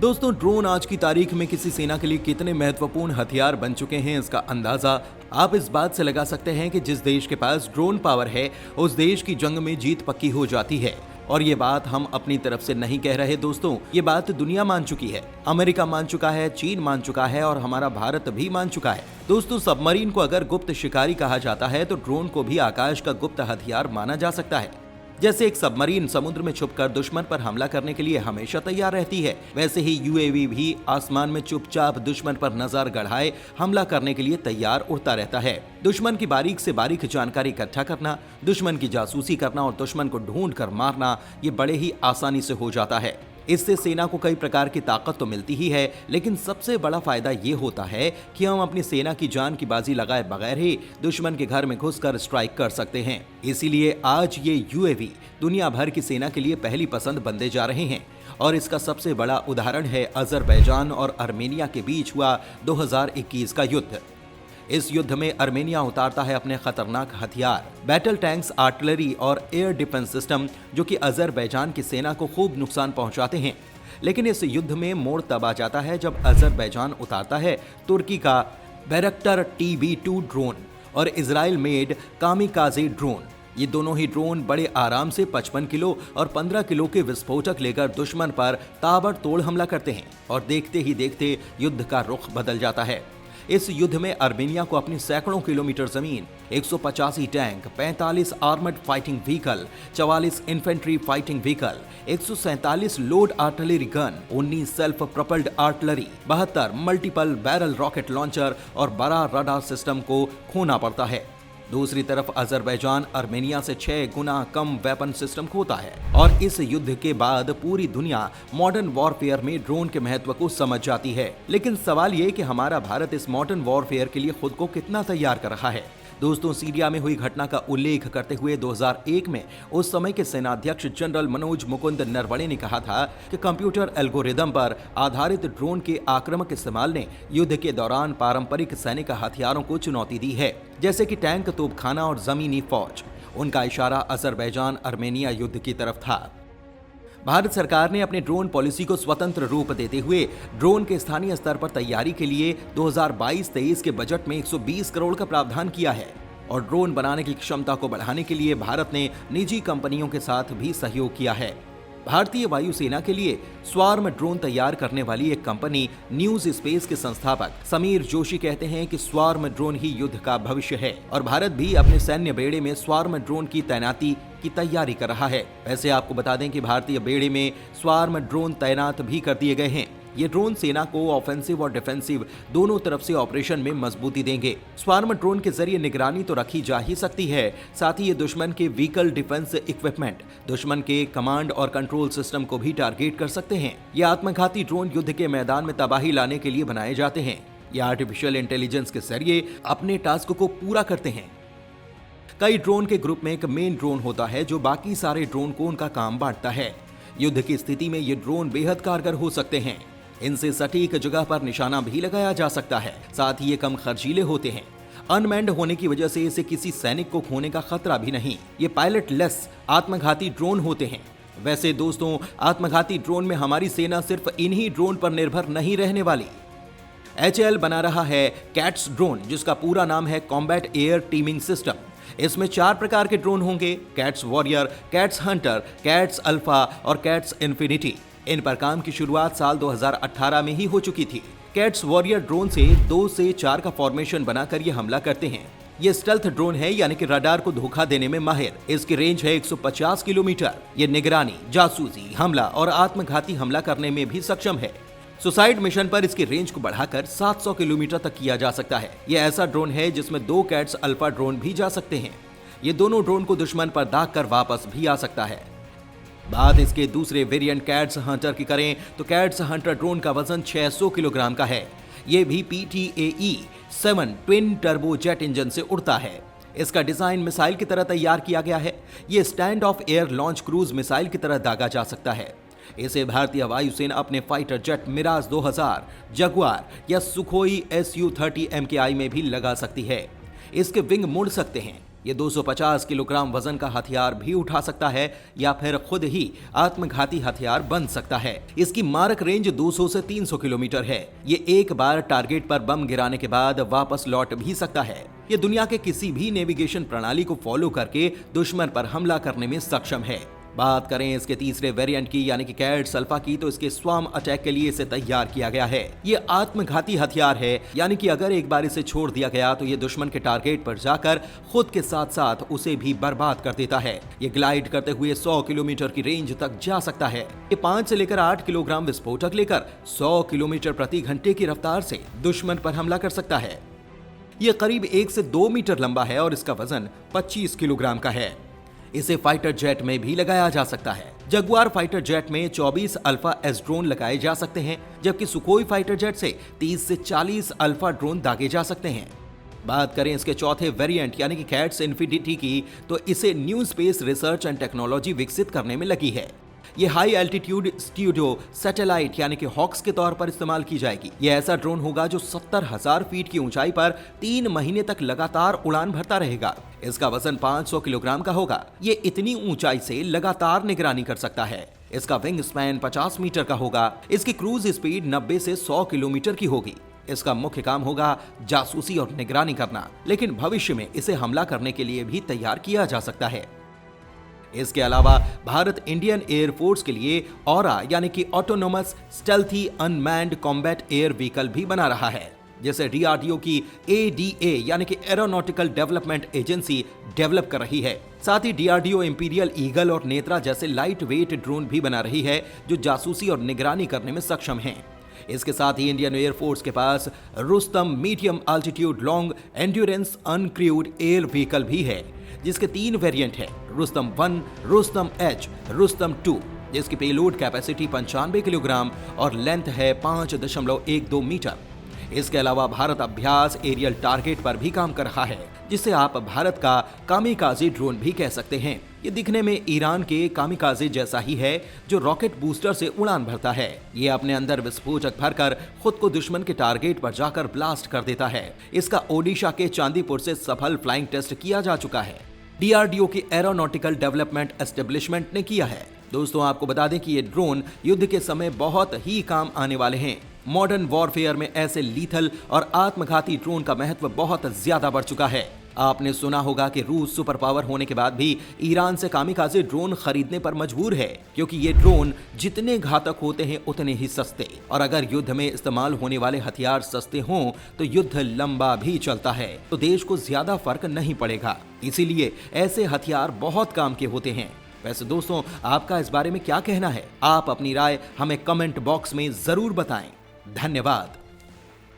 दोस्तों, ड्रोन आज की तारीख में किसी सेना के लिए कितने महत्वपूर्ण हथियार बन चुके हैं, इसका अंदाजा आप इस बात से लगा सकते हैं कि जिस देश के पास ड्रोन पावर है, उस देश की जंग में जीत पक्की हो जाती है। और ये बात हम अपनी तरफ से नहीं कह रहे दोस्तों, ये बात दुनिया मान चुकी है। अमेरिका मान चुका है, चीन मान चुका है और हमारा भारत भी मान चुका है। दोस्तों, सबमरीन को अगर गुप्त शिकारी कहा जाता है तो ड्रोन को भी आकाश का गुप्त हथियार माना जा सकता है। जैसे एक सबमरीन समुद्र में छुपकर दुश्मन पर हमला करने के लिए हमेशा तैयार रहती है, वैसे ही यूएवी भी आसमान में चुपचाप दुश्मन पर नजर गड़ाए हमला करने के लिए तैयार उड़ता रहता है। दुश्मन की बारीक से बारीक जानकारी इकट्ठा करना, दुश्मन की जासूसी करना और दुश्मन को ढूंढ कर मारना, ये बड़े ही आसानी से हो जाता है। इससे सेना को कई प्रकार की ताकत तो मिलती ही है, लेकिन सबसे बड़ा फायदा ये होता है कि हम अपनी सेना की जान की बाजी लगाए बगैर ही दुश्मन के घर में घुसकर स्ट्राइक कर सकते हैं। इसीलिए आज ये यूएवी दुनिया भर की सेना के लिए पहली पसंद बनते जा रहे हैं। और इसका सबसे बड़ा उदाहरण है अजरबैजान और आर्मेनिया के बीच हुआ 2021 का युद्ध। इस युद्ध में आर्मेनिया उतारता है अपने खतरनाक हथियार, बैटल टैंक्स, आर्टिलरी और एयर डिफेंस सिस्टम, जो कि अजरबैजान की सेना को खूब नुकसान पहुंचाते हैं। लेकिन इस युद्ध में मोड़ तब आ जाता है जब अजरबैजान उतारता है तुर्की का बैरक्टर TB2 ड्रोन और इजराइल मेड कामिकाजे ड्रोन। ये दोनों ही ड्रोन बड़े आराम से 55 किलो और 15 किलो के विस्फोटक लेकर दुश्मन पर ताबड़तोड़ हमला करते हैं और देखते ही देखते युद्ध का रुख बदल जाता है। इस युद्ध में आर्मेनिया को अपनी सैकड़ों किलोमीटर जमीन, 185 tank, 45 armoured fighting vehicle, 44 infantry fighting vehicle, 147 load artillery gun, 19 self propelled artillery, 72 multiple barrel rocket launcher और बड़ा रडार सिस्टम को खोना पड़ता है। दूसरी तरफ अजरबैजान आर्मेनिया से 6 गुना कम वेपन सिस्टम खोता है। और इस युद्ध के बाद पूरी दुनिया मॉडर्न वॉरफेयर में ड्रोन के महत्व को समझ जाती है। लेकिन सवाल ये कि हमारा भारत इस मॉडर्न वॉरफेयर के लिए खुद को कितना तैयार कर रहा है। दोस्तों, सीरिया में हुई घटना का उल्लेख करते हुए 2001 में उस समय के सेनाध्यक्ष जनरल मनोज मुकुंद नरवणे ने कहा था कि कंप्यूटर एल्गोरिदम पर आधारित ड्रोन के आक्रामक इस्तेमाल ने युद्ध के दौरान पारंपरिक सैनिक हथियारों को चुनौती दी है, जैसे कि टैंक, तोपखाना और जमीनी फौज। उनका इशारा अजरबैजान आर्मेनिया युद्ध की तरफ था। भारत सरकार ने अपने ड्रोन पॉलिसी को स्वतंत्र रूप देते हुए ड्रोन के स्थानीय स्तर पर तैयारी के लिए 2022-23 के बजट में 120 करोड़ का प्रावधान किया है। और ड्रोन बनाने की क्षमता को बढ़ाने के लिए भारत ने निजी कंपनियों के साथ भी सहयोग किया है। भारतीय वायुसेना के लिए स्वार्म ड्रोन तैयार करने वाली एक कंपनी न्यूज स्पेस के संस्थापक समीर जोशी कहते हैं कि स्वार्म ड्रोन ही युद्ध का भविष्य है और भारत भी अपने सैन्य बेड़े में स्वार्म ड्रोन की तैनाती की तैयारी कर रहा है। वैसे आपको बता दें कि भारतीय बेड़े में स्वार्म ड्रोन तैनात भी कर दिए गए हैं। ये ड्रोन सेना को ऑफेंसिव और डिफेंसिव दोनों तरफ से ऑपरेशन में मजबूती देंगे। स्वार्म ड्रोन के जरिए निगरानी तो रखी जा ही सकती है, साथ ही ये दुश्मन के व्हीकल डिफेंस इक्विपमेंट, दुश्मन के कमांड और कंट्रोल सिस्टम को भी टारगेट कर सकते हैं। ये आत्मघाती ड्रोन युद्ध के मैदान में तबाही लाने के लिए बनाए जाते हैं। ये आर्टिफिशियल इंटेलिजेंस के जरिए अपने टास्क को पूरा करते हैं। कई ड्रोन के ग्रुप में एक मेन ड्रोन होता है जो बाकी सारे ड्रोन को उनका काम बांटता है। युद्ध की स्थिति में ये ड्रोन बेहद कारगर हो सकते हैं। इनसे सटीक जगह पर निशाना भी लगाया जा सकता है। साथ ही ये कम खर्चीले होते हैं। अनमैन्ड होने की वजह से इसे किसी सैनिक को खोने का खतरा भी नहीं। ये पायलट लेस आत्मघाती ड्रोन होते हैं। वैसे दोस्तों, आत्मघाती ड्रोन में हमारी सेना सिर्फ इन्हीं ड्रोन पर निर्भर नहीं रहने वाली। HAL बना रहा है कैट्स ड्रोन, जिसका पूरा नाम है कॉम्बैट एयर टीमिंग सिस्टम। इसमें 4 प्रकार के ड्रोन होंगे: cats warrior, cats Hunter, cats alpha और कैट्स इन्फिनिटी। इन पर काम की शुरुआत साल 2018 में ही हो चुकी थी। कैट्स वॉरियर ड्रोन से 2 से 4 का फॉर्मेशन बनाकर ये हमला करते हैं। ये स्टेल्थ ड्रोन है, यानी कि रडार को धोखा देने में माहिर। इसकी रेंज है 150 किलोमीटर। ये निगरानी, जासूसी, हमला और आत्मघाती हमला करने में भी सक्षम है। सुसाइड मिशन पर इसकी रेंज को बढ़ाकर 700 किलोमीटर तक किया जा सकता है। यह ऐसा ड्रोन है जिसमें 2 कैट्स अल्फा ड्रोन भी जा सकते हैं। ये दोनों ड्रोन को दुश्मन पर दाग कर वापस भी आ सकता है। बात इसके दूसरे वेरिएंट कैट्स हंटर की करें तो कैट्स हंटर ड्रोन का वजन 600 किलोग्राम का है। ये भी PTAE-7 twin turbo jet engine से उड़ता है। इसका डिजाइन मिसाइल की तरह तैयार किया गया है। ये stand of air launch cruise missile की तरह दागा जा सकता है। इसे भारतीय वायुसेना अपने फाइटर जेट मिराज 2000, जगुआर या सुखोई Su-30 MKI में भी लगा सकती है। इसके विंग मुड़ सकते हैं। ये 250 किलोग्राम वजन का हथियार भी उठा सकता है या फिर खुद ही आत्मघाती हथियार बन सकता है। इसकी मारक रेंज 200 से 300 किलोमीटर है। ये एक बार टारगेट पर बम गिराने के बाद वापस लौट भी सकता है। ये दुनिया के किसी भी नेविगेशन प्रणाली को फॉलो करके दुश्मन पर हमला करने में सक्षम है। बात करें इसके तीसरे वेरिएंट की यानी कि कैट्स अल्फा की, तो इसके स्वार्म अटैक के लिए इसे तैयार किया गया है। ये आत्मघाती हथियार है, यानी कि अगर एक बार इसे छोड़ दिया गया तो ये दुश्मन के टारगेट पर जाकर खुद के साथ साथ उसे भी बर्बाद कर देता है। ये ग्लाइड करते हुए 100 किलोमीटर की रेंज तक जा सकता है। ये 5 से लेकर 8 किलोग्राम विस्फोटक लेकर 100 किलोमीटर प्रति घंटे की रफ्तार से दुश्मन पर हमला कर सकता है। ये करीब 1 से 2 मीटर लंबा है और इसका वजन 25 किलोग्राम का है। इसे फाइटर जेट में भी लगाया जा सकता है। जगुआर फाइटर जेट में 24 अल्फा एस ड्रोन लगाए जा सकते हैं, जबकि सुखोई फाइटर जेट से 30 से 40 अल्फा ड्रोन दागे जा सकते हैं। बात करें इसके चौथे वेरिएंट यानी कि कैट्स इन्फिनिटी की, तो इसे new space research and technology विकसित करने में लगी है। ये हाई एल्टीट्यूड स्टूडियो सैटेलाइट यानी कि हॉक्स के तौर पर इस्तेमाल की जाएगी। ये ऐसा ड्रोन होगा जो 70,000 फीट की ऊंचाई पर 3 महीने तक लगातार उड़ान भरता रहेगा। इसका वजन 500 किलोग्राम का होगा। ये इतनी ऊंचाई से लगातार निगरानी कर सकता है। इसका विंग स्पैन 50 मीटर का होगा। इसकी क्रूज स्पीड 90 से 100 किलोमीटर की होगी। इसका मुख्य काम होगा जासूसी और निगरानी करना, लेकिन भविष्य में इसे हमला करने के लिए भी तैयार किया जा सकता है। इसके अलावा भारत इंडियन एयरफोर्स के लिए ऑरा यानी कि autonomous stealthy unmanned combat air vehicle भी बना रहा है, जिसे डीआरडीओ की एडीए यानी कि एरोनॉटिकल डेवलपमेंट एजेंसी डेवलप कर रही है। साथ ही डीआरडीओ इंपीरियल ईगल और नेत्रा जैसे लाइट वेट ड्रोन भी बना रही है, जो जासूसी और निगरानी करने में सक्षम हैं। इसके साथ ही इंडियन एयरफोर्स के पास Rustom medium altitude long endurance uncrewed air vehicle भी है, जिसके 3 वेरिएंट है, रुस्तम 1, रुस्तम एच, रुस्तम 2, जिसकी पेलोड कैपेसिटी 95 किलोग्राम और लेंथ है 5.12 मीटर। इसके अलावा भारत अभ्यास एरियल टारगेट पर भी काम कर रहा है, जिसे आप भारत का कामिकाजे ड्रोन भी कह सकते हैं। ये दिखने में ईरान के कामिकाजे जैसा ही है, जो रॉकेट बूस्टर से उड़ान भरता है। ये अपने अंदर विस्फोटक भरकर खुद को दुश्मन के टारगेट पर जाकर ब्लास्ट कर देता है। इसका ओडिशा के चांदीपुर से सफल फ्लाइंग टेस्ट किया जा चुका है। डीआरडीओ की एरोनॉटिकल डेवलपमेंट एस्टेब्लिशमेंट ने किया है। दोस्तों, आपको बता दें कि ये ड्रोन युद्ध के समय बहुत ही काम आने वाले हैं। मॉडर्न वॉरफेयर में ऐसे लीथल और आत्मघाती ड्रोन का महत्व बहुत ज्यादा बढ़ चुका है। आपने सुना होगा कि रूस सुपर पावर होने के बाद भी ईरान से कामिकाजे ड्रोन खरीदने पर मजबूर है, क्योंकि ये ड्रोन जितने घातक होते हैं उतने ही सस्ते, और अगर युद्ध में इस्तेमाल होने वाले हथियार सस्ते हों तो युद्ध लंबा भी चलता है, तो देश को ज्यादा फर्क नहीं पड़ेगा। इसीलिए ऐसे हथियार बहुत काम के होते हैं। वैसे दोस्तों, आपका इस बारे में क्या कहना है? आप अपनी राय हमें कमेंट बॉक्स में जरूर बताएं। धन्यवाद।